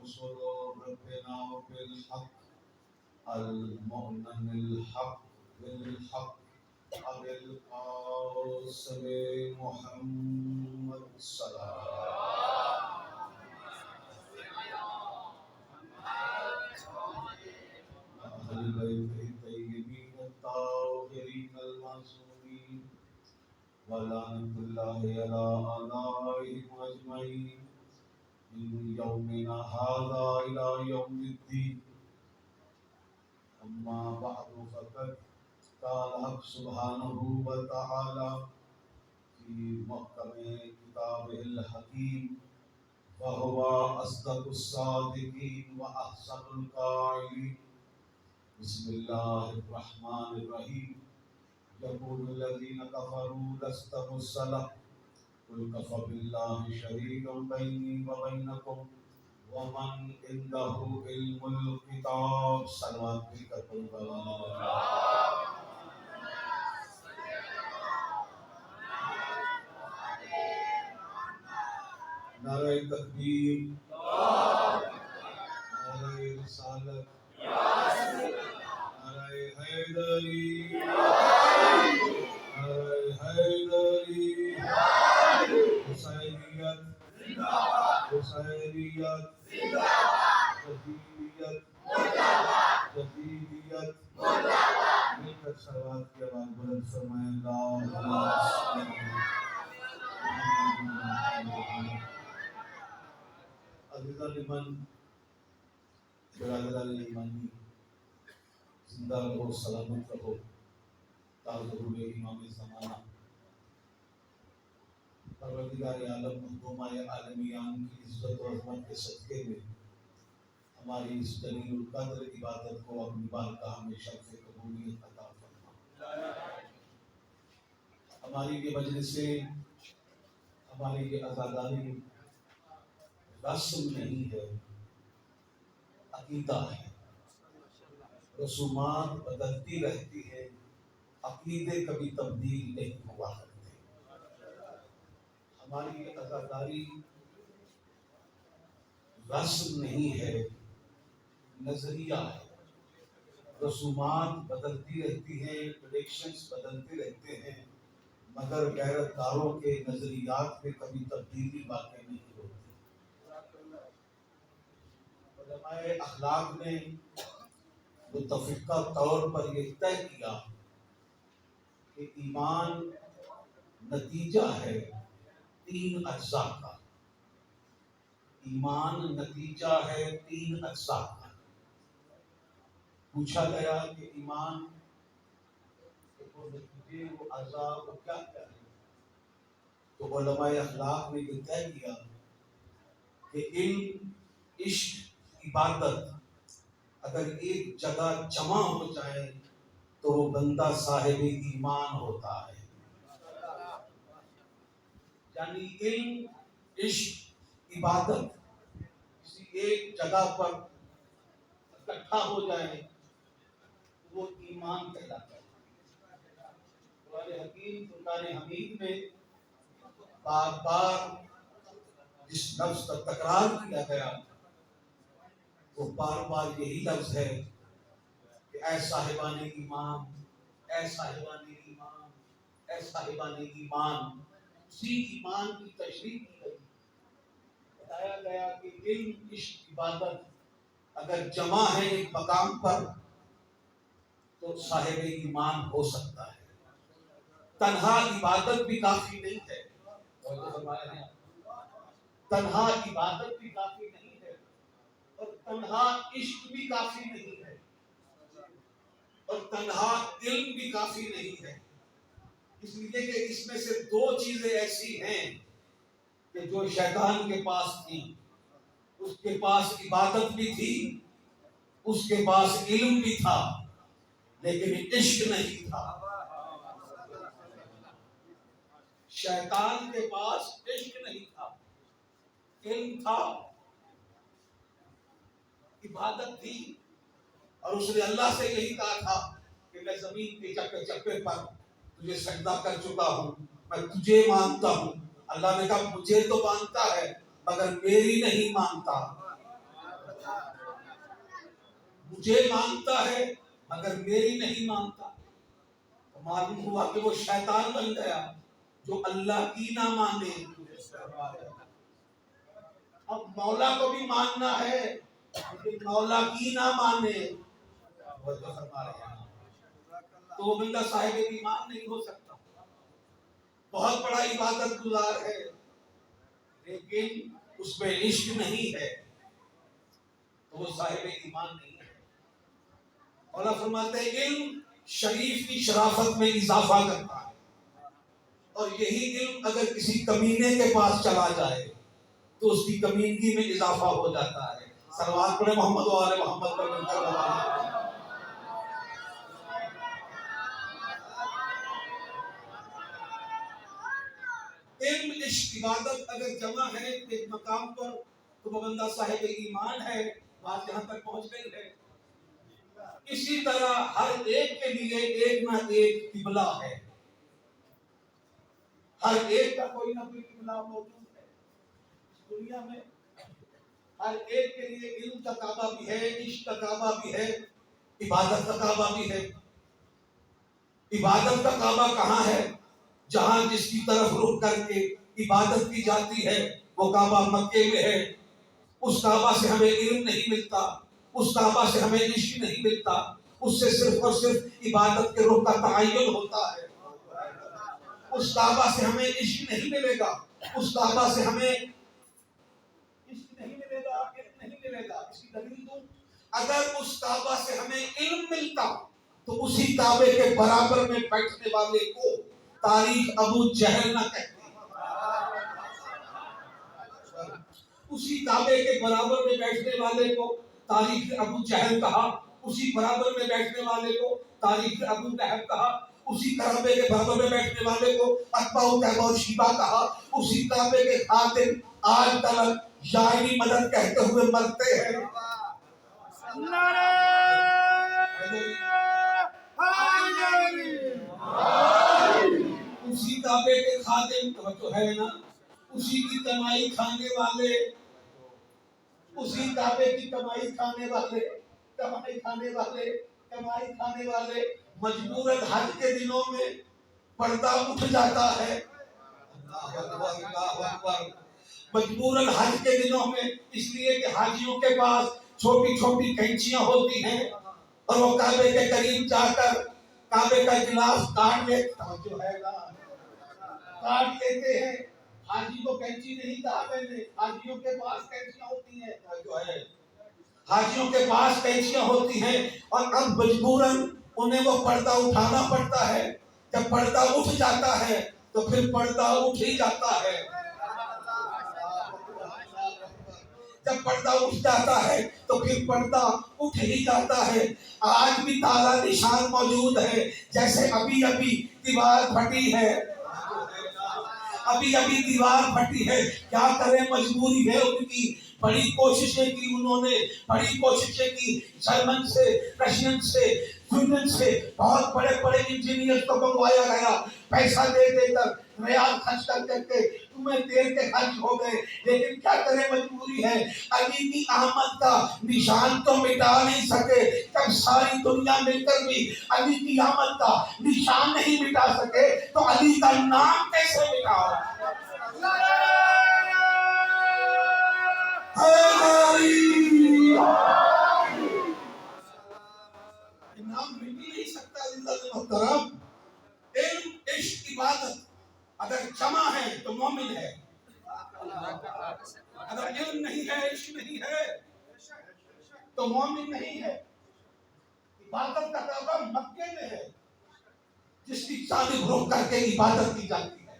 رسل ربنا بالحق المؤمن الحق بالحق أبي القاسم محمد السلام أهل بيته الطيبين الطاهرين المعصومين ولعنة الله على أعدائهم أجمعين من يومنا هذا إلى يوم الدين. أما بعد فقد قال حق سبحانه وتعالى في محكم كتابه الحكيم وهو أصدق الصادقين وأحسن القائلين. بسم الله الرحمن الرحيم. يقول الذين كفروا لست مرسلا قل كفى بالله شهيدا بيني وبينكم ومن عنده علم الكتاب. صلوات نعرہ تکبیر، نعرہ رسالت، نعرہ حیدری، نعرہ حیدری، حسینیت، حسینیت، جدیدیت، جدیدیت. مل کر صلوات کی آواز بلند فرمائیں. عزیزان ایمان، برادران ایمانی، زندہ رہو، سلامت رہو. تاظہور امام زمانہ پروردگار عالم محکومہ عالمیان کی عزت و عظمت کے صدقے میں ہماری اس جلیل القدر عبادت کو اپنی بارگاہ میں شرف قبولیت عطا فرما. ہماری یہ مجلسیں، ہماری یہ عزاداری رسم نہیں ہے، عقیدہ ہے. رسومات بدلتی رہتی ہے، عقیدے کبھی تبدیل نہیں ہوا کرتے. ہماری یہ عزاداری رسم نہیں ہے، نظریہ ہے. رسومات بدلتی رہتی ہیں، پریڈکشنز بدلتے رہتے ہیں، مگر غیرت داروں کے نظریات میں کبھی تبدیلی واقع نہیں ہوتی. علماء اخلاق نے متفقہ طور پر یہ طے کیا کہ ایمان نتیجہ ہے 3 اجزاء کا. ایمان نتیجہ ہے 3 اجزاء کا. پوچھا گیا کہ ایمان کے وہ نتیجے، وہ اجزاء، وہ کیا کیا ہے؟ تو علماء اخلاق نے یہ طے کیا کہ علم، عشق، عبادت اگر ایک جگہ جمع ہو جائے تو وہ بندہ صاحب ایمان ہوتا ہے. یعنی علم، عشق، عبادت کسی ایک جگہ پر اکٹھا ہو جائے وہ ایمان کہلاتا ہے. قرآن حکیم فرقان حمید میں بار بار جس لفظ کا تکرار کیا گیا وہ بار بار یہی لفظ ہے کہ اے صاحبان ایمان، اے صاحبان ایمان، اے صاحبان ایمان. اسی ایمان کی تشریح کی گئی. بتایا گیا کہ علم، عشق، عبادت اگر جمع ہے ایک مقام پر تو صاحب ایمان ہو سکتا ہے. تنہا عبادت بھی کافی نہیں ہے، تنہا عبادت بھی کافی نہیں ہے، اور تنہا عشق بھی کافی نہیں ہے، اور تنہا علم بھی کافی نہیں ہے. اس لیے کہ اس میں سے 2 چیزیں ایسی ہیں کہ جو شیطان کے پاس تھی. اس کے پاس عبادت بھی تھی، اس کے پاس علم بھی تھا، لیکن عشق نہیں تھا. شیطان کے پاس عشق نہیں تھا، علم تھا، عبادت تھی، اور اس نے اللہ سے یہی کہا تھا کہ میں زمین کے چپے چپے پر تجھے سجدہ کر چکا ہوں، میں تجھے مانتا ہوں. اللہ نے کہا مجھے تو مانتا ہے مگر میری نہیں مانتا. مجھے مانتا ہے مگر میری نہیں مانتا، تو معلوم ہوا کہ وہ شیطان بن گیا جو اللہ کی نہ مانے۔ اب مولا کو بھی ماننا ہے لیکن مولا کی نہ مانے، وہ تو فرما رہے ہیں تو وہ بندہ صاحب ایمان نہیں ہو سکتا۔ بہت بڑا عبادت گزار ہے لیکن اس میں عشق نہیں ہے تو وہ صاحب ایمان نہیں ہے۔ مولا فرماتے ہیں علم شریف کی شرافت میں اضافہ کرتا ہے، اور یہی علم اگر کسی کمینے کے پاس چلا جائے تو اس کی کمینگی میں اضافہ ہو جاتا ہے۔ صلوات پڑھے محمد و آل محمد پر مل کر بولا۔ علم عشق عبادت اگر جمع ہے ایک مقام پر تو وہ بندہ صاحب ایمان ہے، بات یہاں تک پہنچ گئی ہے۔ اسی طرح ہر ایک کے لیے ایک نہ ایک قبلہ ہے، ہر ایک کا کوئی نہ کوئی قبلہ موجود ہے دنیا میں۔ ہر ایک کے لیے علم کا کعبہ بھی ہے، عشق کا کعبہ بھی ہے، عبادت کا کعبہ بھی ہے۔ عبادت کا کعبہ کہاں ہے؟ جہاں جس کی طرف رخ کر کے عبادت کی جاتی ہے وہ کعبہ مکے میں ہے۔ اس کعبہ سے ہمیں علم نہیں ملتا، اس کعبہ سے ہمیں عشق نہیں ملتا، اس سے صرف اور صرف عبادت کے رخ کا تعین ہوتا ہے۔ اس کعبہ سے ہمیں عشق نہیں ملے گا، اس کعبہ سے ہمیں عشق نہیں ملے گا، علم نہیں ملے گا۔ اس کی دلیل دوں، اگر اس کعبہ سے ہمیں علم ملتا تو اسی کعبے کے برابر میں بیٹھنے والے کو تاریخ ابو جہل نہ کہتے، اسی کعبے کے برابر میں بیٹھنے والے کو تاریخ ابو جہل کہا، اسی برابر میں بیٹھنے والے کو تاریخ ابو لہب کہا، اسی کعبے کے برابر میں بیٹھنے والے کو اتباع تیبہ و شیبہ کہا، اسی کعبے کے خادم آج تلک یعنی مدد کہتے ہوئے مرتے ہیں۔ اسی کعبے کے خادم تو ہے نا، اسی کی کمائی کھانے والے، اسی کعبے کی کمائی کھانے والے مجبوراً حج کے دنوں میں پردہ اٹھ جاتا ہے۔ اللہ اکبر۔ مجبوراً حج کے دنوں میں اس لیے کہ حاجیوں کے پاس چھوٹی چھوٹی کینچیاں ہوتی ہیں اور وہ کعبے کے قریب جا کر کعبے کا گلاس کاٹ لیتے ہیں۔ حاجی کو کینچی نہیں کہا میں نے، حاجیوں کے پاس کینچیاں ہوتی ہیں، حاجیوں کے پاس کینچیاں ہوتی ہیں اور اب مجبوراً انہیں وہ پردہ اٹھانا پڑتا ہے۔ جب پردہ اٹھ جاتا ہے تو پھر پردہ اٹھ ہی جاتا ہے۔ جب پردہ اٹھ جاتا ہے تو پھر پردہ اٹھ ہی جاتا ہے۔ آج بھی تازہ نشان موجود ہے، جیسے ابھی دیوار پھٹی ہے، ابھی دیوار پھٹی ہے، کیا کریں مجبوری ہے ان کی۔ بڑی کوششیں کی انہوں نے، بڑی کوششیں کی، جرمن سے، رشین سے، سویڈن سے بہت بڑے بڑے انجینئر کو منگوایا گیا، پیسہ دے دے کر، ریال خرچ کر کے تمہیں دیر کے خرچ ہو گئے، لیکن کیا کرے مجبوری ہے۔ علی کی آمد کا نشان تو مٹا نہیں سکے، جب ساری دنیا مل کر بھی علی کی آمد کا نشان نہیں مٹا سکے تو علی کا نام کیسے مٹاؤ؟ نام مٹ بھی نہیں سکتا۔ عزت محترم، علم عشق عبادت اگر جمع ہے تو مومن ہے، اگر علم نہیں ہے عشق نہیں ہے تو مومن نہیں ہے۔ عبادت کا کعبہ مکے میں ہے جس کی جانب رخ کر کے عبادت کی جاتی ہے،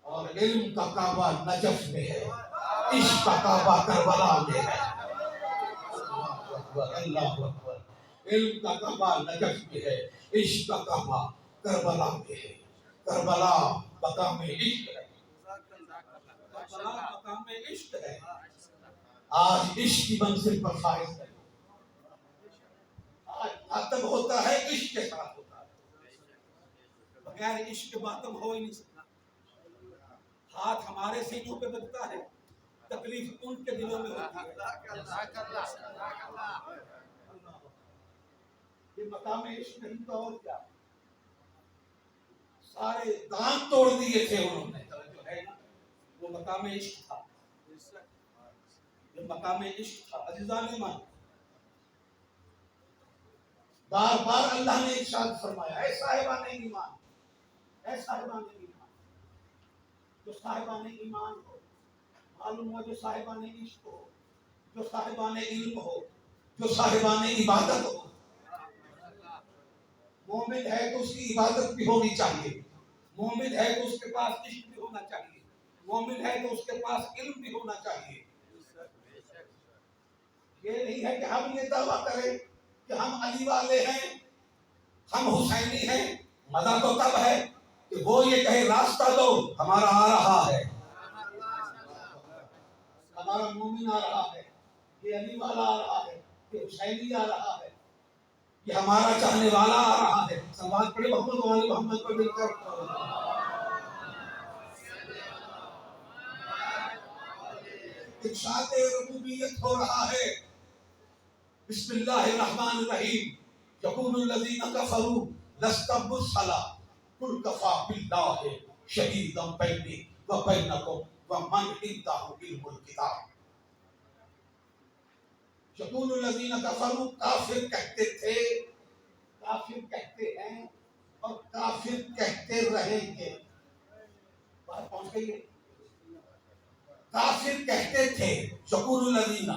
اور علم کا کعبہ نجف میں ہے، عشق کا کعبہ کربلا میں ہے۔ اللہ اکبر۔ علم کا کعبہ نجف میں ہے، عشق کا کعبہ کربلا میں ہے۔ کربلا مقام عشق ہے، کربلا مقام عشق ہے۔ آج عشق کی منزل پر فائز ہے، آج ماتم ہوتا ہے عشق کے ساتھ ہوتا ہے، بغیر عشق کے ماتم ہو ہی نہیں سکتا۔ ہاتھ ہمارے سینوں پہ بجتا ہے، تکلیف ان کے دلوں میں ہوتی ہے۔ یہ مقام عشق نہیں تو اور کیا؟ سارے دانت توڑ دیے تھے انہوں نے، جو ہے نا وہ مقام عشق تھا، یہ مقام عشق تھا عزیزان ایمان۔ بار بار اللہ نے ارشاد فرمایا اے صاحبان ایمان، اے صاحبان ایمان، جو صاحبان ایمان ہو، معلوم ہو جو صاحبان عشق ہو، جو صاحبان علم ہو، جو صاحبان عبادت ہو۔ مومن ہے تو اس کی عبادت بھی ہونی چاہیے، مومن ہے تو اس کے پاس عشق بھی ہونا چاہیے، مومن ہے تو اس کے پاس علم بھی ہونا چاہیے۔ یہ نہیں ہے کہ ہم یہ دعویٰ کریں کہ ہم علی والے ہیں، ہم حسینی ہیں۔ مزہ تو تب ہے کہ وہ یہ کہے راستہ دو، ہمارا آ رہا ہے، ہمارا مومن آ رہا ہے، یہ علی والا آ رہا ہے، یہ حسینی آ رہا ہے، یہ ہمارا چاہنے والا آ رہا ہے۔ سماج پڑے محمد والی محمد پر مل کر ارشاد ربوبیت ہو رہا ہے۔ بسم اللہ الرحمن الرحیم۔ یقول الذین کفروا لست مرسلا قل کفی باللہ شہیدا بینی وبینکم ومن عندہ علم الکتاب۔ یقول الذین کفروا، کافر کہتے تھے، کافر کہتے ہیں اور کافر کہتے رہیں گے۔ بات پہنچ گئی ہے؟ کافر کہتے تھے، یقول الذین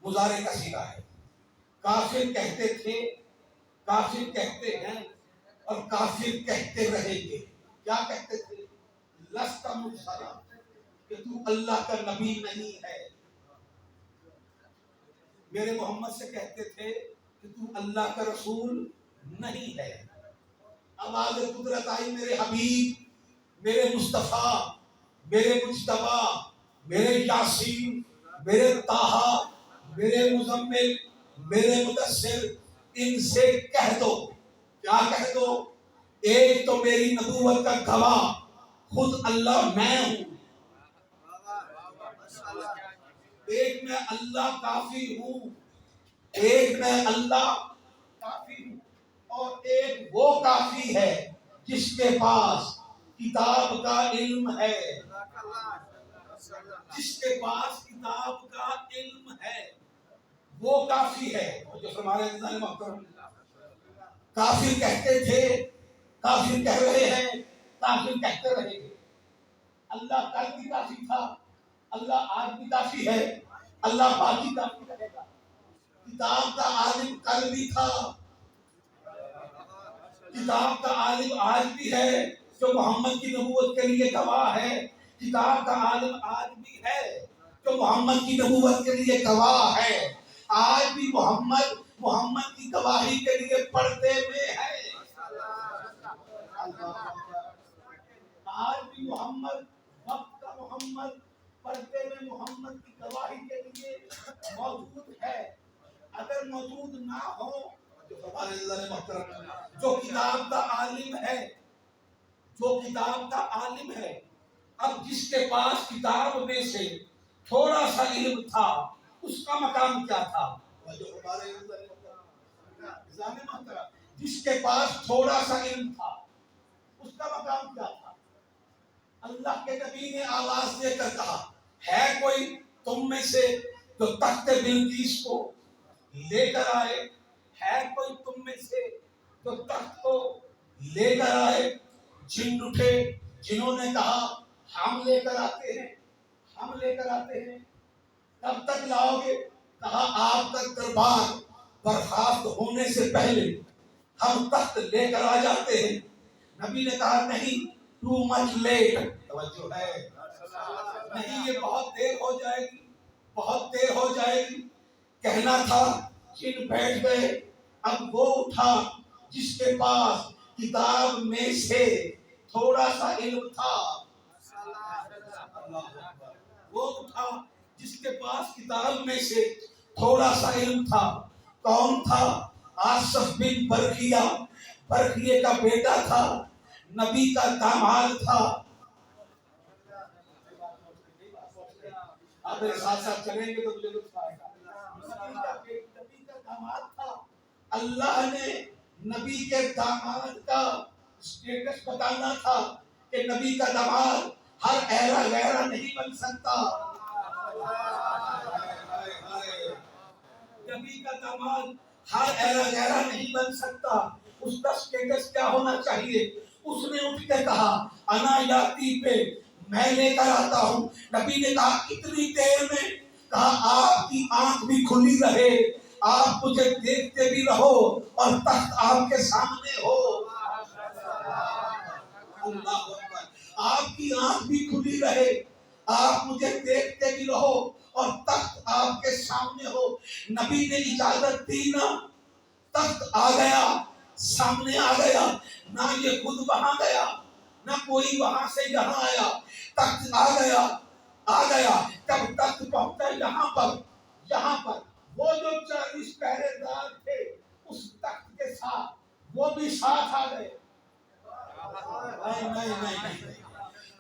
مضارع کا صیغہ ہے، کافر کہتے تھے، کافر کہتے ہیں اور کافر کہتے رہیں گے۔ کیا کہتے تھے؟ لست مرسلا، کہ تو اللہ کا نبی نہیں ہے۔ میرے محمد سے کہتے تھے کہ تو اللہ کا رسول نہیں ہے۔ آواز قدرت آئی میرے حبیب، میرے مصطفیٰ، میرے مجتبیٰ، میرے یاسین، میرے طٰہٰ، میرے مزمل، میرے مدثر، ان سے کہہ دو۔ کیا کہہ دو؟ ایک تو میری نبوت کا گواہ خود اللہ میں ہوں، ایک میں اللہ کافی ہوں، ایک میں اللہ کافی ہوں، اور ایک وہ کافی ہے جس کے پاس کتاب کا علم ہے، جس کے پاس کتاب کا علم ہے وہ کافی ہے۔ جو ہمارے انسان محترم کافر کہتے تھے، کافر کہہ رہے ہیں، کافر کہتے رہیں گے۔ اللہ کل بھی کافی تھا، اللہ آج بھی کافی ہے، اللہ باقی کافی رہے گا۔ کتاب کا عالم کل بھی تھا، کتاب کا عالم آج بھی ہے جو محمد کی نبوت کے لیے گواہ ہے، کتاب کا عالم آج بھی ہے جو محمد کی نبوت کے لیے گواہ ہے۔ آج بھی محمد کی گواہی کے لیے پردے میں ہے۔ آج بھی محمد، وقت کا محمد، پردے میں محمد کی گواہی کے لیے موجود ہے۔ اگر موجود نہ ہو جو کتاب کا عالم ہے، جو کتاب کا عالم ہے، اب جس کے پاس کتاب میں سے تھوڑا سا علم تھا اس کا مقام کیا تھا؟ جس کے پاس تھوڑا سا علم تھا اس کا مقام کیا تھا؟ اللہ کے نبی نے آواز دے کر کہا ہے کوئی تم میں سے جو تخت بلقیس کو لے کر آئے؟ ہے کوئی تم میں سے جو تخت کو لے کر آئے؟ جن اٹھے، جنہوں نے کہا ہم لے کر آتے ہیں، ہم لے کر آتے ہیں۔ کب تک لاؤ گے؟ کہا آپ کا دربار برخاست ہونے سے پہلے ہم تخت لے کر آ جاتے ہیں۔ نبی نے کہا نہیں، ٹو مچ لیٹ، توجہ ہے، نہیں یہ بہت دیر ہو جائے گی، بہت دیر ہو جائے گی۔ کہنا تھا، جن بیٹھ گئے۔ اب وہ اٹھا جس کے پاس کتاب میں سے تھوڑا سا علم تھا، وہ اٹھا جس کے پاس کتاب میں سے تھوڑا سا علم تھا۔ کون تھا؟ آصف بن برقیہ، برقیہ کا بیٹا تھا، نبی کا داماد تھا۔ آپ میرے ساتھ ساتھ چلیں گے تو مجھے لطف آئے گا۔ نبی کا داماد تھا، اللہ نے نبی کے داماد کا اسٹیٹس بتانا تھا کہ نبی کا داماد ہر ایرا غیرہ نہیں بن سکتا. نبی کا داماد ہر ایرا غیرہ نہیں بن سکتا. اس کا اسٹیٹس کیا ہونا چاہیے؟ اس نے اٹھ کے کہا انا یاتی پہ میں لے کر آتا ہوں. نبی نے کہا اتنی دیر میں؟ کہا آپ کی آنکھ بھی کھلی رہے، آپ مجھے دیکھتے بھی رہو اور تخت آپ کے سامنے ہو. اللہ اکبر. آپ کی آنکھ بھی کھلی رہے، آپ مجھے دیکھتے بھی رہو اور تخت آپ کے سامنے ہو. نبی نے اجازت دی نا، تخت آ گیا، سامنے آ گیا. نہ یہ خود وہاں گیا، نہ کوئی وہاں سے یہاں آیا. تخت آ گیا، آ گیا. جب تخت پہنچا یہاں پر وہ جو 40 پہرے دار تھے اس تخت کے ساتھ وہ بھی ساتھ آ گئے. نہیں.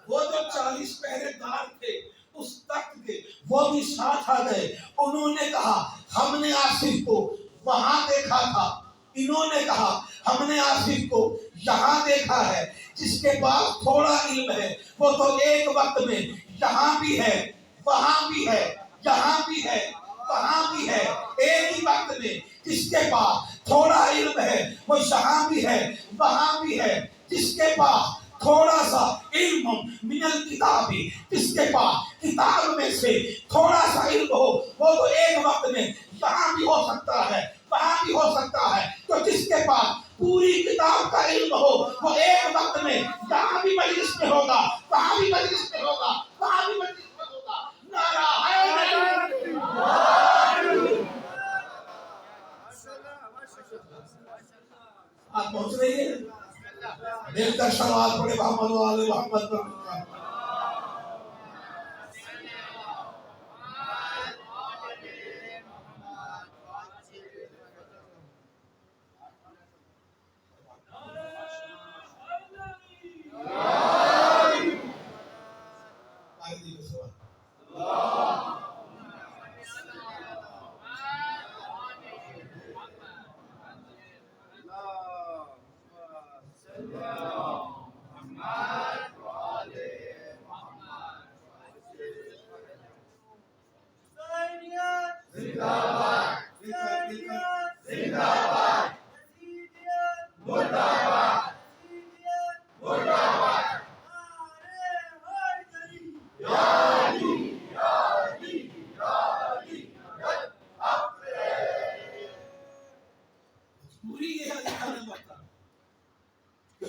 وہ جو 40 پہرے دار تھے اس تخت کے وہ بھی ساتھ آ گئے. انہوں نے کہا ہم نے آصف کو وہاں دیکھا تھا، انہوں نے کہا ہم نے آصف کو یہاں دیکھا ہے. جس کے پاس تھوڑا علم ہے وہ تو ایک وقت میں یہاں بھی ہے، وہاں بھی ہے، یہاں بھی ہے، وہاں بھی ہے. ایک ہی وقت میں جس کے پاس تھوڑا علم ہے وہ یہاں بھی ہے، وہاں بھی ہے. جس کے پاس تھوڑا سا علم من الکتاب، جس کے پاس کتاب میں سے تھوڑا سا علم ہو وہ تو ایک وقت میں یہاں بھی ہو سکتا ہے، وہاں بھی ہو سکتا ہے. تو جس کے پاس پوری کتاب کا علم ہو وہ ایک وقت میں یہاں بھی مجلس میں ہوگا، وہاں بھی مجلس میں ہوگا، وہاں بھی مجلس میں ہوگا. نعرہ حیدری. آپ پہنچ رہی ہے؟ دل کا سوال پڑے محمد والے محمد پر.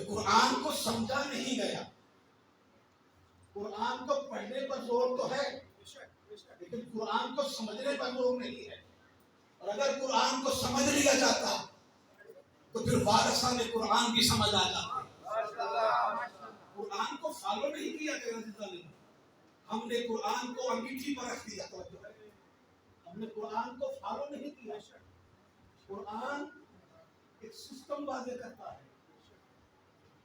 قرآن کو سمجھا نہیں گیا. قرآن کو پڑھنے پر زور تو ہے لیکن قرآن کو سمجھنے پر زور نہیں ہے. اور اگر قرآن کو سمجھ لیا جاتا تو پھر وارثان قرآن بھی سمجھ آ جاتا. قرآن کو فالو نہیں کیا گیا. ہم نے قرآن کو انگیٹھی پر رکھ دیا. ہم نے قرآن کو فالو نہیں کیا. قرآن ایک سسٹم واضح کرتا ہے،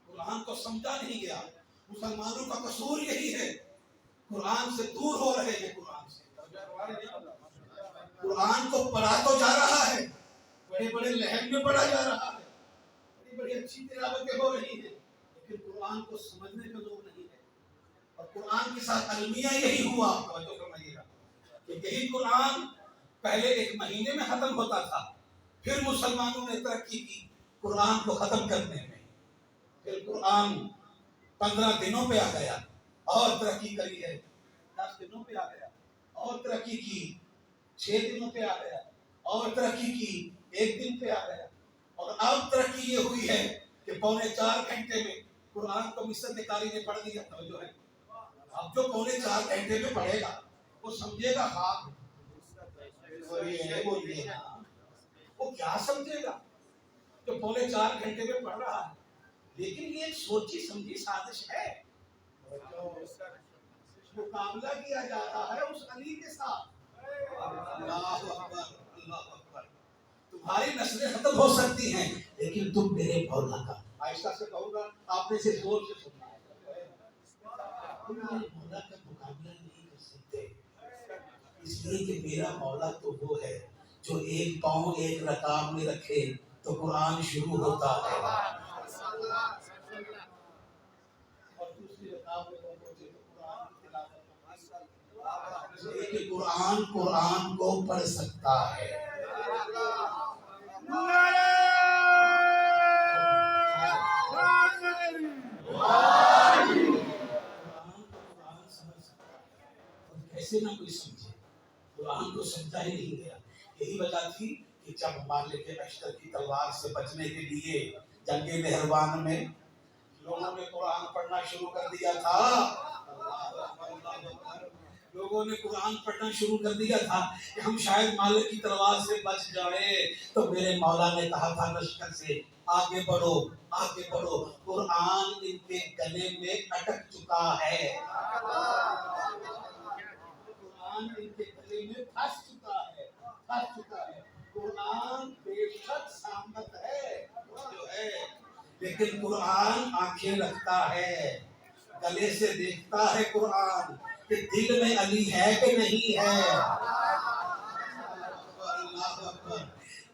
قرآن کو سمجھا نہیں گیا. مسلمانوں کا قصور یہی ہے، قرآن سے دور ہو رہے ہیں. قرآن کو پڑھا تو جا رہا ہے، بڑے بڑے لہن میں پڑھا جا رہا ہے، بڑی بڑی اچھی تلاوتیں ہو رہی ہیں، لیکن قرآن کو سمجھنے کا زور نہیں ہے. اور قرآن کے ساتھ المیہ یہی ہوا. توجہ فرمائیے گا کہ یہی قرآن پہلے ایک مہینے میں ختم ہوتا تھا، پھر مسلمانوں نے ترقی کی قرآن کو ختم کرنے میں. پھر قرآن 15 دنوں پہ آ گیا اور ترقی کری ہے. 10 دنوں پہ آ گیا اور ترقی کی. 6 دنوں پہ آ گیا اور ترقی کی. 1 دن پہ آ گیا. اور اب ترقی یہ ہوئی ہے کہ 3.25 گھنٹے میں قرآن کو مصر کے قاری نے پڑھ دیا. جو ہے اب جو 3.25 گھنٹے میں پڑھے گا وہ سمجھے گا خواب. وہ کیا سمجھے گا جو 3.25 گھنٹے میں پڑھ رہا ہے. لیکن یہ ایک سوچی سمجھی سازش ہے. مقابلہ کیا جا رہا ہے اس علی کے ساتھ. اللہ اکبر، اللہ اکبر. تمہاری نسلیں ختم ہو سکتی ہیں لیکن تم میرے مولا کا. عائشہ سے کہوں گا آپ نے سے زور سے سننا ہے، تم میرے مولا کا مقابلہ نہیں کر سکتے، اس لیے کہ میرا مولا تو وہ ہے جو ایک پاؤں ایک رکاب میں رکھے تو قرآن شروع ہوتا ہے. اور دوسری رکعت میں پہنچے تو قرآن کی تلاوت کہ قرآن کو پڑھ سکتا ہے. ایسے نہ کوئی سمجھے قرآن کو سمجھا ہی نہیں گیا. یہی وجہ تھی کہ جب مالک اشتر کی تلوار سے بچنے کے لیے جنگ نہروان میں لوگوں نے قرآن پڑھنا شروع کر دیا تھا. لوگوں نے قرآن پڑھنا شروع کر دیا تھا کہ ہم شاید مالک کی تلوار سے بچ جائیں. تو میرے مولا نے کہا تھا لشکر سے آگے بڑھو آگے بڑھو. قرآن ان کے گلے میں اٹک چکا ہے. قرآن ان کے گلے میں پھنس چکا ہے پھنس چکا ہے. قرآن بے شک سامت ہے جو ہے لیکن قرآن آنکھیں رکھتا ہے گلے سے دیکھتا ہے. قرآن کہ دل میں علی ہے کہ نہیں ہے.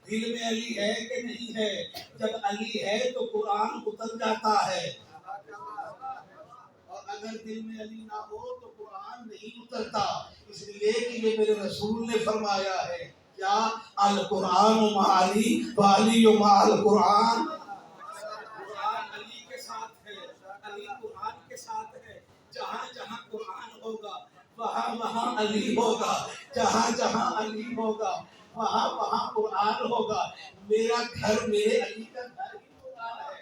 دل میں علی ہے کہ نہیں ہے. جب علی ہے تو قرآن اتر جاتا ہے اور اگر دل میں علی نہ ہو تو قرآن نہیں اترتا. اس لیے کہ یہ میرے رسول نے فرمایا ہے کیا القرآن مع علی وعلی مع القرآن. قرآن علی کے ساتھ ہے علی قرآن کے ساتھ ہے. جہاں جہاں قرآن ہوگا وہاں وہاں علی ہوگا. جہاں جہاں علی ہوگا وہاں وہاں قرآن ہوگا. میرا گھر میرے علی کا گھر ہی قرآن ہے.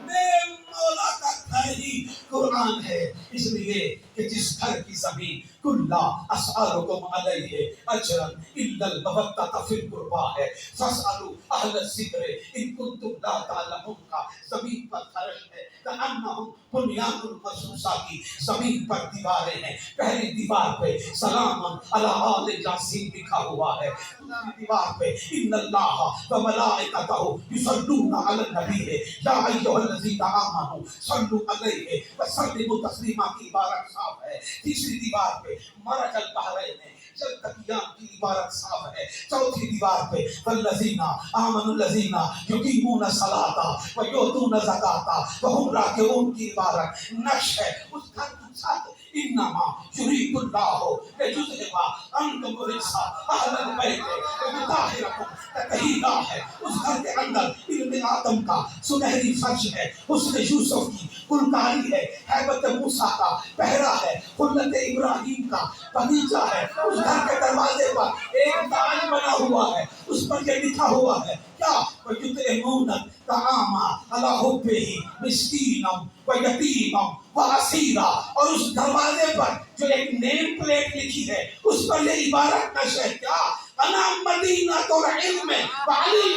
میرے مولا کا گھر ہی قرآن ہے. اس لیے کہ جس گھر کی زمین کلا اسألکم علیہ اجرا الا المودۃ فی القربی ہے فاسألوا اہل الذکر ان کنتم لا تعلمون کا زمین پر فرش ہے کأنہم بنیان مرصوصہ کی زمین پر دیواریں ہیں. پہلی دیوار پہ سلام علی آل یاسین لکھا ہوا ہے. دوسری دیوار پہ ان اللہ و ملائکتہ یصلون علی النبی یا ایھا الذین آمنوا صلوا علیہ وسلموا تسلیما کی عبارت صاف ہے. تیسری دیوار پہ مرج البحرین یلتقیان کی عبارت صاف ہے. چوتھی دیوار پہ والذین آمنوا الذین یقیمون الصلاۃ ویؤتون الزکاۃ وهم راکعون کی عبارت نقش ہے. اس گھر کی چھت انما یرید اللہ لیذھب عنکم الرجس اہل البیت ویطہرکم تطہیرا ہے. اس گھر کے اندر علم آدم کا سنہری فرش ہے. حسن یوسف کی گلکاری ہے. ہیبت موسیٰ کا پہرا ہے. خلت ابراہیم کا باغیچہ ہے. اس گھر کے دروازے پر ایک تاج بنا ہوا ہے. اس پر یہ لکھا ہوا ہے کیا وَيُطْعِمُونَ الطَّعَامَ عَلَىٰ حُبِّهِ مِسْكِينًا وَيَتِيمًا وَأَسِيرًا. اور اس دروازے پر جو ایک نیم پلیٹ لکھی ہے اس پر یہ عبارت نشر ہے کیا انا مدینۃ العلم وعلی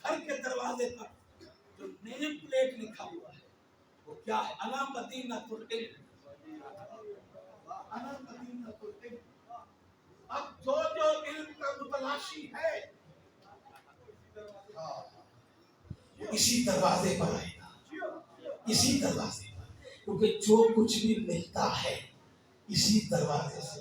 گھر کے دروازے پر جو نیم پلیٹ لکھا ہوا ہے وہ کیا ہے انا مدینۃ العلم انا مدینۃ العلم. اب جو علم کا متلاشی ہے وہ اسی دروازے پر آئے گا. اسی دروازے پر کیونکہ جو کچھ بھی ملتا ہے اسی دروازے سے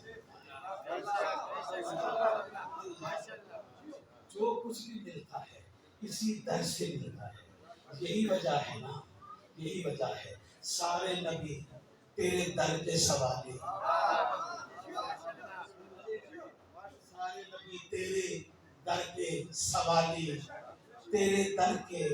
جو کچھ بھی ملتا ہے اسی در سے ملتا ہے. یہی وجہ ہے نا یہی وجہ ہے سارے نبی تیرے در کے سوالی. سارے نبی تیرے در کے سوالی تیرے در کے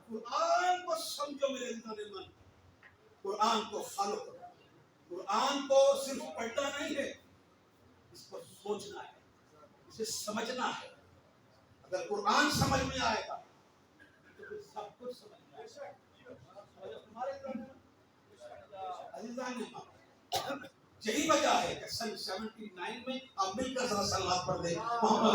قرآن کو سمجھو میرے من. قرآن کو فالو کرو. قرآن کو صرف پڑھنا نہیں ہے اس کو سوچنا ہے اسے سمجھنا ہے. اگر قرآن سمجھ میں آئے گا تو پھر سب کچھ سمجھ میں آئے گا. یہی وجہ ہے کہ سن 79 میں آپ مل کر ذرا صلوات پڑھ دیں محمد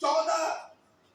14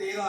13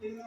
13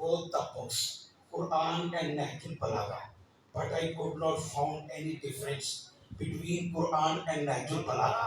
both the books, Quran and Nahjul Balagha, but I could not found any difference between Quran and Nahjul Balagha.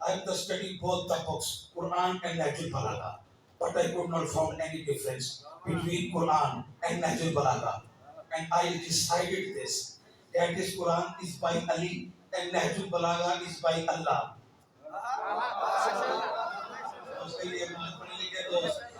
I am the study both the books, Quran and Nahjul Balagha, but I could not found any difference between Quran and Nahjul Balagha. And I decided this, that is Quran is by Ali and Nahjul Balagha is by Allah.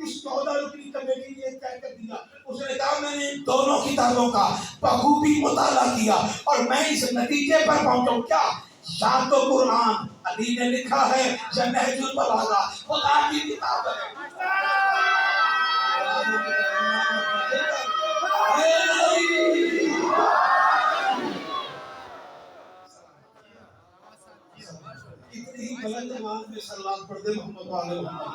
اس 14 رکنی committee نے طے کر دیا. اس نے کہا میں نے ان دونوں کتابوں کا بخوبی مطالعہ کیا اور میں اس نتیجے پر پہنچا کیا یا تو قرآن علی نے لکھا ہے یا نہج البلاغہ خدا کی کتاب ہے. اتنی ہی بلند آواز میں سلام پڑھ دے محمد والے محمد.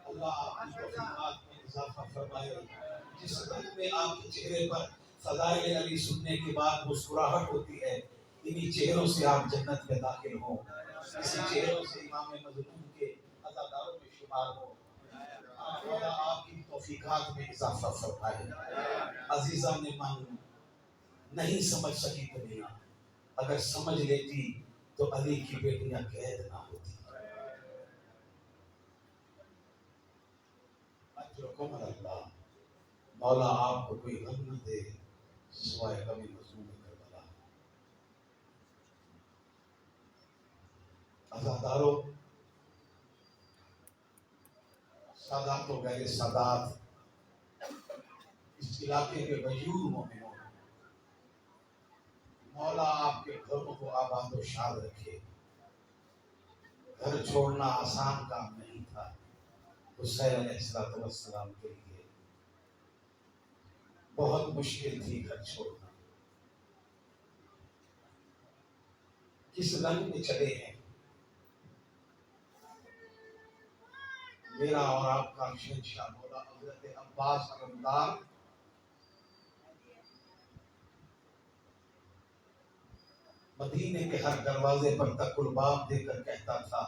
اللہ آپ کی توفیقات میں اضافہ فرمائے. جس رنگ میں آپ کے چہرے پر فضائل علی سننے کے بعد مسکراہٹ ہوتی ہے انہی چہروں سے آپ جنت میں داخل ہوں. اسی چہروں سے امام مظلوم کے عزاداروں میں شمار ہوں. خدا آپ کی توفیقات میں اضافہ فرمائے. عزیزان من نہیں سمجھ سکی دنیا اگر سمجھ لیتی تو علی کی بیٹیاں قید نہ ہوتی. اجرکم اللہ. مولا آپ کو کوئی غم نہ دے سوائے غم مظلوم کربلا. عزاداروں سادات و غیر سادات اس علاقے کے وجود مومنوں مولا آپ کے گھروں کو آباد و شاد رکھے. گھر چھوڑنا آسان کام نہیں تھا حسین علیہ السلام کے لیے بہت مشکل تھی گھر چھوڑنا. کس رنگ میں چلے ہیں میرا اور آپ کا شہنشاہ مولا حضرت عباس علمدار. مدینے کے ہر دروازے پر تک الباب دے کر کہتا تھا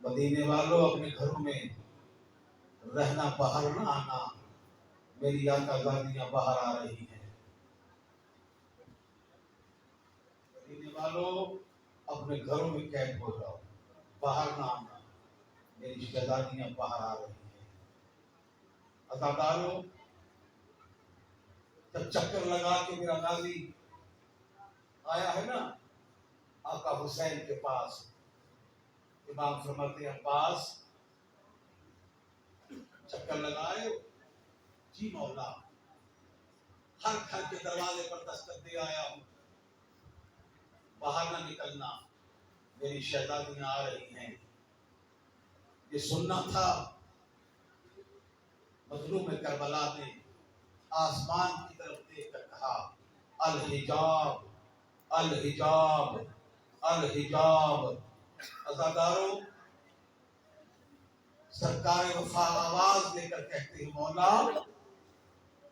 مدینے والوں اپنے گھروں میں رہنا باہر نہ آنا میری آقا زادیاں باہر آ رہی ہیں. مدینے والوں اپنے گھروں میں قید ہو جاؤ باہر نہ آنا میری شہزادیاں باہر آ رہی ہیں. عزاداروں جب چکر لگا کے میرا غازی آیا ہے نا آقا حسین کے پاس امام فرماتے ہیں عباس چکر لگائے جی مولا ہر گھر کے دروازے پر دستک دے آیا ہوں باہر نہ نکلنا میری شہزادیاں آ رہی ہیں. یہ سننا تھا. مظلوم کربلا نے آسمان کی طرف دیکھ کر کہا الحجاب الحجاب الحجاب. عزاداروں سرکار وفا آواز دے کر کہتے ہیں مولا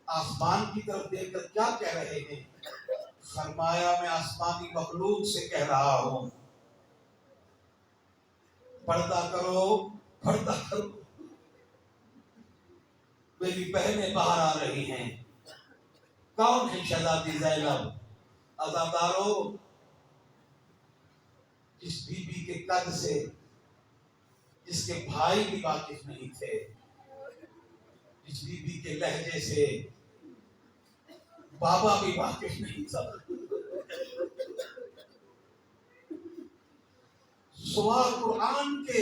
آسمان کی طرف دیکھ کر کیا کہہ رہے ہیں. فرمایا میں آسمانی مخلوق سے کہہ رہا ہوں پردہ کرو پردہ کرو میری بہنیں باہر آ رہی ہیں. کون ہے شہزادی زینب. عزاداروں جس بی بی کے قد سے جس کے بھائی بھی واقف نہیں تھے جس بی بی کے لہجے سے بابا بھی واقف نہیں تھا سوا قرآن کے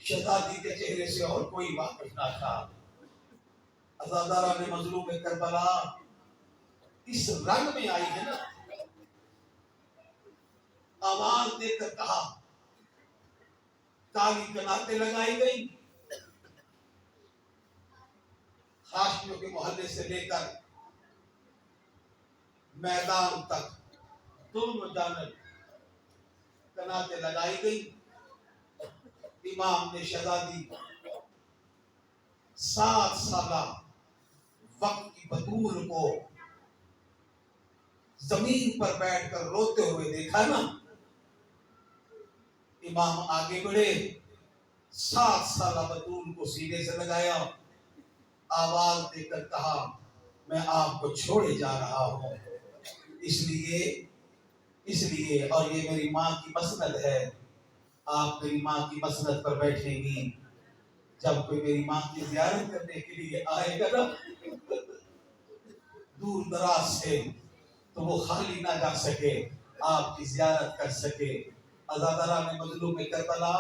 شہزادی کے چہرے سے اور کوئی واقف نہ تھا. عزادارہ نے مظلوم کربلا اس رنگ میں آئی ہے نا آواز دے کر کہا کالی کناتیں لگائی گئی حاشیوں کے محلے سے لے کر میدان تک دونوں جانب کناتیں لگائی گئی. امام نے شہزادی 7 سالہ وقت کی بطول کو زمین پر بیٹھ کر روتے ہوئے دیکھا نا. امام آگے بڑھے 7 سالہ بطول کو سینے سے لگایا آواز دے کر کہا میں آپ کو چھوڑے جا رہا ہوں اس لیے اور یہ میری ماں کی مسند ہے آپ میری ماں کی مسند پر بیٹھیں گی جب کوئی میری ماں کی زیارت کرنے کے لیے آئے گا نا دور دراز سے تو وہ خالی نہ جا سکے، آپ کی زیارت کر سکے۔ عزاداران مظلوم کربلا،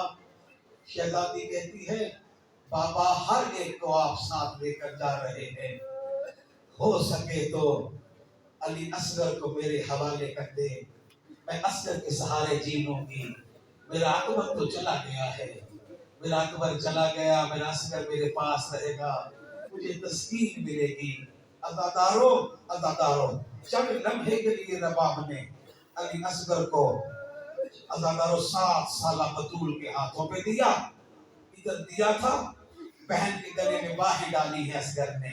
شہزادی کہتی ہے بابا ہر ایک کو آپ ساتھ لے کر جا رہے ہیں، ہو سکے تو علی اصغر کو میرے حوالے کر دے، میں اصغر کے سہارے جی لوں گی۔ میرا اکبر تو چلا گیا ہے، میرا اکبر چلا گیا، میرا اصغر میرے پاس رہے گا، مجھے تسکین ملے گی۔ عزادارو چند لمحے کے لیے رباب نے علی اصغر کو عزادارو 7 سالہ بطول کے ہاتھوں پہ دیا۔ ادھر دیا تھا، بہن کے گلے میں باہیں ڈالی ہے اصغر نے،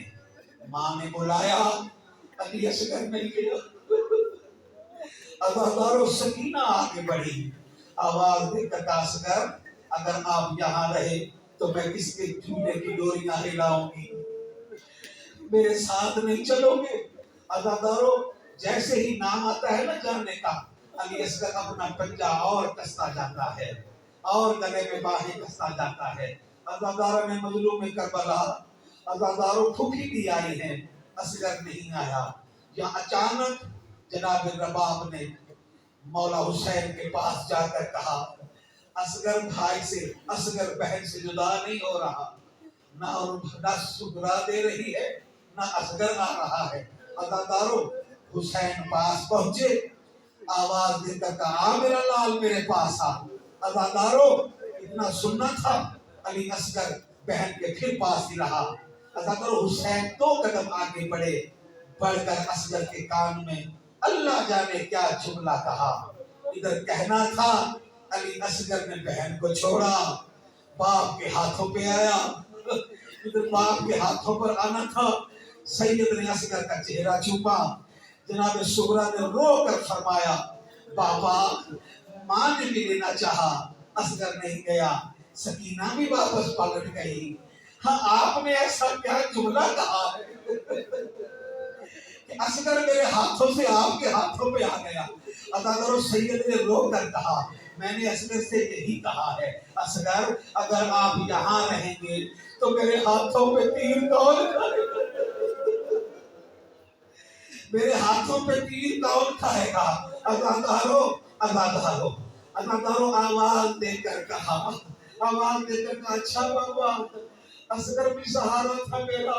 ماں نے بلایا، علی اصغر نہیں گیا۔ عزادارو سکینہ آگے بڑھی، آواز دے کر کہا اصغر اگر آپ یہاں رہے تو میں کس کے جھولے کی ڈوریاں ہلاؤں گی، میرے ساتھ نہیں چلو گے؟ عزادارو جیسے ہی نام آتا ہے نا جانے کا، علی اصغر اپنا پنجہ اور کستا جاتا ہے اور گلے میں باہیں کستا جاتا ہے۔ عزاداروں نے مظلوم کربلا، عزادارو پھوپھی بھی آئی ہیں، اصغر نہیں آیا۔ یا اچانک جناب رباب نے مولا حسین کے پاس جا کر کہا اصغر بھائی سے، اصغر بہن سے جدا نہیں ہو رہا، نہ سغرا دے رہی ہے نہ اصغر آ رہا ہے۔ عزادارو حسین پاس پہنچے، آواز دے کر کہا میرا لال میرے پاس آ۔ عزادارو اتنا سننا تھا، علی اصغر بہن کے پھر پاس ہی رہا۔ عزادارو حسین 2 قدم آگے بڑھے، بڑھ کر اصغر کے کان میں اللہ جانے کیا جملہ کہا۔ ادھر کہنا تھا علی اصغر نے بہن کو چھوڑا، باپ کے ہاتھوں پہ آیا، ادھر باپ کے ہاتھوں پر آنا تھا۔ سید نے اصغر کا چہرہ چھپا، جناب صغرا نے رو کر فرمایا بابا ماں نے بھی لینا چاہا، اصغر نہیں گیا، سکینہ بھی واپس پلٹ گئی۔ ہاں آپ نے ایسا کیا جملہ کہا ہے کہ اصغر میرے ہاتھوں سے آپ کے ہاتھوں پہ آ گیا؟ عزادارو سید نے رو کر کہا میں نے اصغر سے یہی کہا ہے اصغر اگر آپ یہاں رہیں گے تو میرے ہاتھوں پہ تیر کون کھائے گا، میرے ہاتھوں پہ تیر کون کھائے گا؟ عزادارو آواز دے کر کہا، آواز دے کر کہا اچھا بابا اصغر بھی سہارا تھا میرا،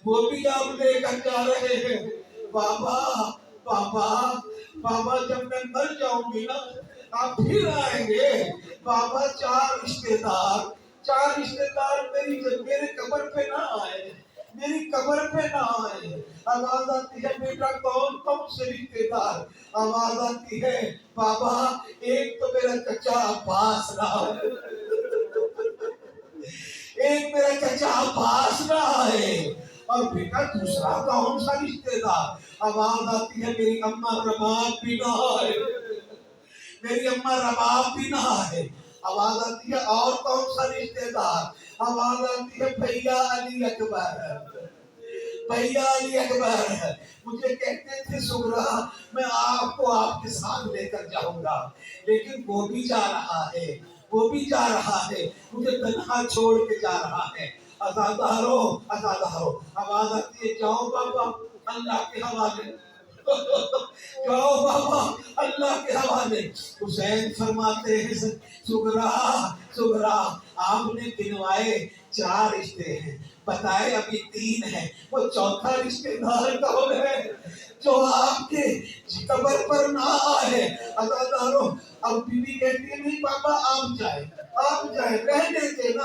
وہ بھی آپ لے کر جا رہے ہیں۔ بابا بابا بابا جب میں مر جاؤں گی نا آپ پھر آئیں گے۔ بابا 4 رشتے دار میرے قبر پہ نہ آئے، میری قبر پہ نہ آئے۔ آواز آتی ہے بیٹا کون سے رشتے دار؟ آواز آتی ہے بابا ایک تو میرا چچا عباس رہا ہے، ایک میرا چچا عباس رہا ہے، اور بیٹا دوسرا کون سا رشتے دار؟ آواز آتی ہے میری اماں رباب بھی نہ ہے، میری اماں رباب بھی نہ ہے۔ آواز آتی ہے اور کون سا رشتے دار؟ آواز آتی ہے بھیا علی اکبر، بھیا علی اکبر۔ مجھے کہتے تھے صغرا میں آپ کو آپ کے ساتھ لے کر جاؤں گا، لیکن وہ بھی جا رہا ہے، وہ بھی جا رہا ہے، مجھے تنہا چھوڑ کے جا رہا ہے۔ عزادارو آواز آتی ہے جاؤ بابا اللہ کے حوالے، جاؤ بابا اللہ کے حوالے۔ حسین فرماتے ہیں صغرا آپ نے گنوائے 4 رشتے ہیں، بتائے ابھی 3 ہیں، وہ چوتھا رشتے دار کون ہے جو آپ کے قبر پر نہ آئے؟ عزادارو اب بیوی کہتی ہے نہیں بابا آپ جائیں رہنے دینا،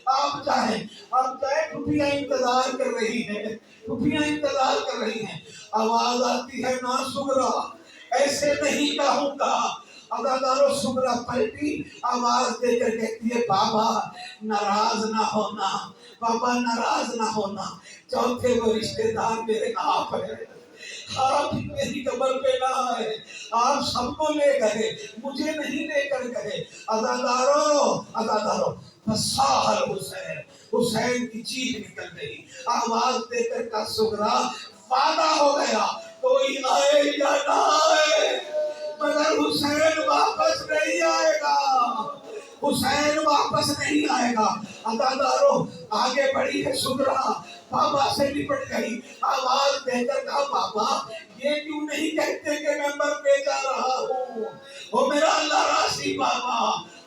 آپ جائیں، پھوپھیاں انتظار کر رہی ہیں، آواز آتی ہے نا صغرا ایسے نہیں کہوں گا۔ عزادارو صغرا پلٹی، آواز دے کر کہتی ہے بابا ناراض نہ ہونا، بابا ناراض نہ ہونا، چوتھے وہ رشتے دار میرے آپ ہیں، آپ میری قبر پہ نہ آئے، آپ سب کو لے گئے مجھے نہیں لے کر گئے۔ عزادارو فصاح حسین کی چیخ نکل گئی، آواز دے کر کا صغرا وعدہ ہو گیا کوئی آئے یا نہ آئے مگر حسین واپس نہیں آئے گا، حسین واپس نہیں آئے گا۔ عزادارو آگے بڑھی ہے صغرا، بابا سے لپٹ گئی، آواز دے کر کہا بابا یہ کیوں نہیں کہتے کہ میں مر کے جا رہا ہوں، وہ میرا اللہ راسی بابا۔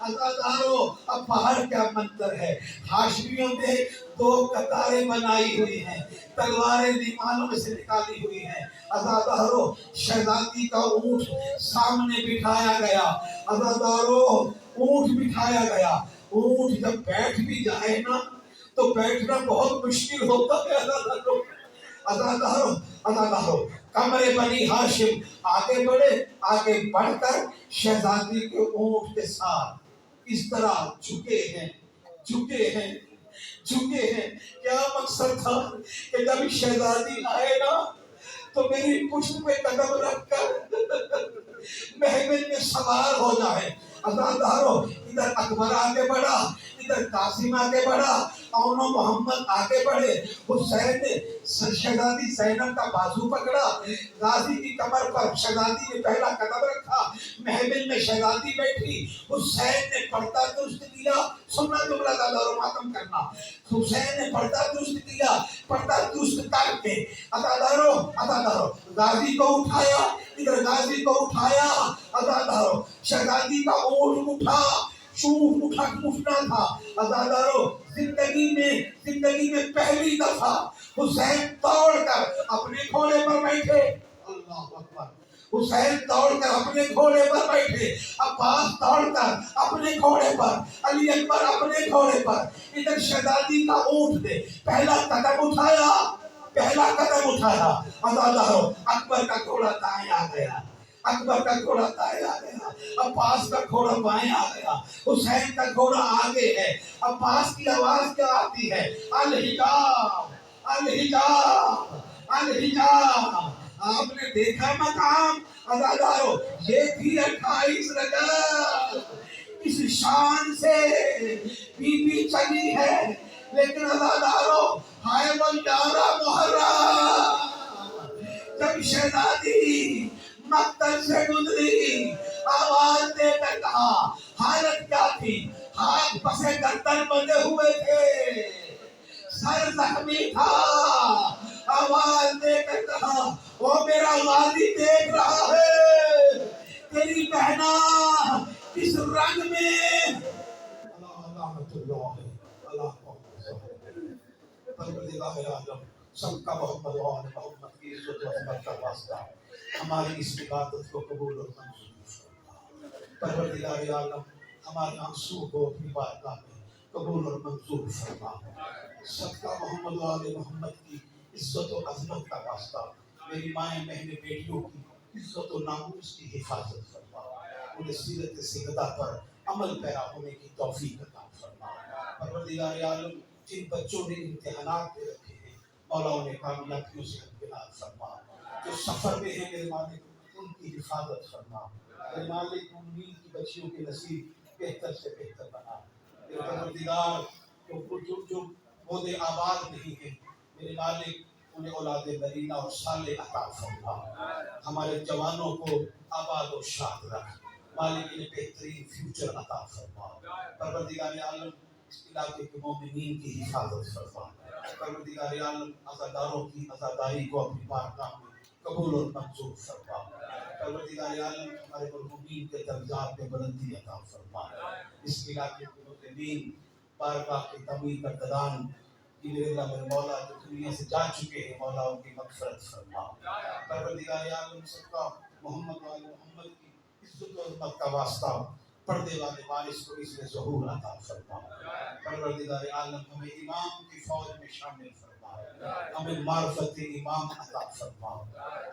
عزادارو اب باہر کیا منظر ہے، حاشیوں نے دو قطاریں بنائی ہوئی ہیں، تلواریں دیوانوں میں سے نکالی ہوئی ہیں۔ عزادارو شہزادی کا اونٹ سامنے بٹھایا گیا، عزادارو اونٹ بٹھایا گیا، اونٹ جب بیٹھ بھی جائے نا تو بیٹھنا بہت مشکل ہوتا ہے۔ عزادارو عزادارو کمرے بنی ہاشم آگے بڑھے، آگے بڑھ کر شہزادی کے اونٹ کے ساتھ اس طرح جھکے ہیں، جھکے ہیں، جھکے ہیں۔ کیا مقصد تھا کہ جب شہزادی آئے نا تو میری پشت پہ قدم رکھ کر محمل میں سوار ہو جائے۔ عزادارو ادھر اکبر آگے بڑھا، ادھر قاسم آگے بڑھا، اون و محمد آگے بڑھے، حسین نے شہزادی زینب کا بازو پکڑا، غازی کی کمر پر شہزادی نے پہلا قدم رکھا، محمل میں شہزادی بیٹھی، حسین نے پردہ درست کیا۔ سننا جملہ زیادہ ماتم کرنا، حسین نے پردہ درست کیا، پردہ درست کر کے عزادارو عزادارو غازی کو اٹھایا، ادھر غازی کو اٹھایا، عزادارو شہزادی کا اونٹ اٹھا، شوٹ اٹھنا تھا۔ عزادارو زندگی میں پہلی دفعہ حسین دوڑ کر اپنے گھوڑے پر بیٹھے، اللہ اکبر، حسین دوڑ کر اپنے گھوڑے پر بیٹھے، عباس دوڑ کر اپنے گھوڑے پر، علی اکبر اپنے گھوڑے پر، ادھر شہزادی کا اونٹ نے پہلا قدم اٹھایا، پہلا قدم اٹھایا۔ عزادارو اکبر کا گھوڑا دائیں آ گیا، اکبر کا گھوڑا دائیں آ گیا، عباس کا گھوڑا بائیں آ گیا، حسین کا گھوڑا آگے ہے۔ عباس کی آواز کیا آتی ہے؟ الحجاب الحجاب الحجاب۔ آپ نے دیکھا مقام عزادارو، یہ تھی 28 رجب، اس شان سے بی بی چلی ہے، لیکن عزادارو ہائے وہ 11 محرم جب شہزادی مقتل سے گزری، آواز دے کر کہا، حالت کیا تھی؟ ہاتھ پسے گردن بندے ہوئے تھے، سر زخمی تھا، آواز دے کر کہا وہ میرا غازی دیکھ رہا ہے، تیری بہنا کس رنگ میں۔ اللہ پروردگار عالم سب کا محمد و آل محمد کی عزت و عظمت کا واسطہ ہماری اس عبادت کو قبول اور منظور فرما۔ پروردگار عالم ہمارے آنسو کو اپنی بارگاہ میں قبول اور منظور فرما۔ سب کا محمد و آل محمد کی عزت و عظمت کا واسطہ میری مائیں بہنیں بیٹیوں کی عزت و ناموس کی حفاظت فرما، انہیں سیرت سیدہ پر عمل پیرا ہونے کی توفیق عطا فرما۔ پروردگار عالم جن بچوں نے امتحانات دے رکھے ہیں مولا انہیں کامیابیوں سے ہمکنار فرما، جو سفر میں ہیں میرے مالک ان کی حفاظت فرما، میرے مالک امید کی بچیوں کے نصیب بہتر سے بہتر بنا۔ میرے پروردگار جو عہدے آباد نہیں ہیں میرے مالک انہیں اولاد نرینہ اور صالح عطا فرما، ہمارے جوانوں کو آباد و شاد رکھ، مالک انہیں بہترین فیوچر عطا فرما۔ پروردگار عالم اس علاقے کے مومنین کی حفاظت فرما۔ پروردگار عالم عزاداروں کی عزاداری کو اپنی بارگاہ میں قبول اور منظور فرما۔ پروردگار عالم ہمارے مرحومین کے درجات میں بلندی عطا فرما۔ اس علاقے کے مسلمین بارگاہ کی تعمیر کردگان کی میرے اللہ میرے مولا جو دنیا سے جا چکے ہیں مولا ان کی مغفرت فرما۔ پروردگار عالم سب کا محمد و آل محمد کی عزت و عظمت کا واسطہ پردے والے وارث کو اس میں ظہور عطا فرما۔ پروردگار عالم ہمیں امام کی فوج میں شامل فرما، ہمیں معرفت امام عطا فرما،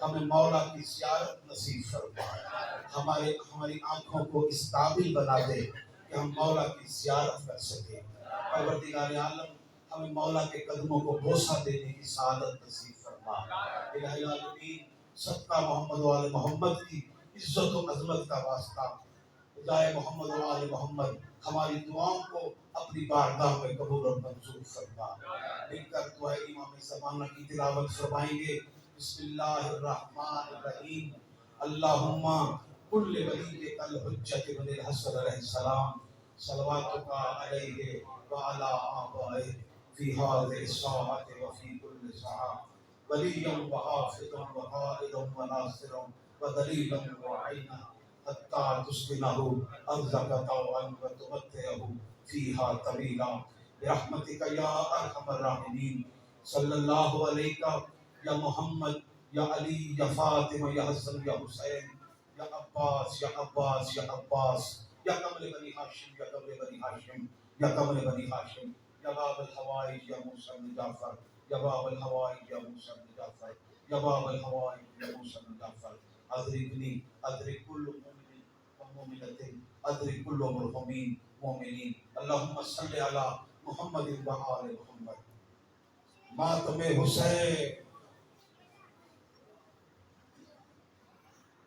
ہمیں مولا کی زیارت نصیب فرما، ہماری آنکھوں کو اس قابل بنا دے کہ ہم مولا کی زیارت کر سکیں۔ پروردگار عالم ہمیں مولا کے قدموں کو بوسہ دینے کی سعادت نصیب فرما۔ الہ العالمین سب کا محمد و آل محمد کی عزت و عظمت کا واسطہ خدائے محمد و آل محمد ہماری دعاؤں کو اپنی بارگاہ میں قبول اور منظور فرما۔ مل کر دعائے امام زمانہ کی تلاوت فرمائیں گے۔ بسم اللہ الرحمن الرحیم۔ اللہم کل ولی الحجۃ بن الحسن علیہ السلام صلواتک علیہ وعلی آبائہ في هذه الساعة وفي كل ساعة وليا وحافظا وقائدا وناصرا ودليلا وعينا حتى تسكنه أرضك طوعا وتمتعه فيها طويلا برحمتك يا أرحم الراحمين. صلى الله عليك يا محمد يا علي يا فاطمة يا حسن يا حسين يا عباس يا عباس يا عباس يا كمل بني هاشم يا كمل بني هاشم يا كمل بني هاشم يا باب الحوائج يا موسى بن جعفر يا باب الحوائج يا موسى بن جعفر يا باب الحوائج يا موسى بن جعفر أدركني أدرك كل مؤمن ومؤمنة أدرك كل مرحومين مؤمنين. اللهم صل على محمد وآل محمد. ماتم حسین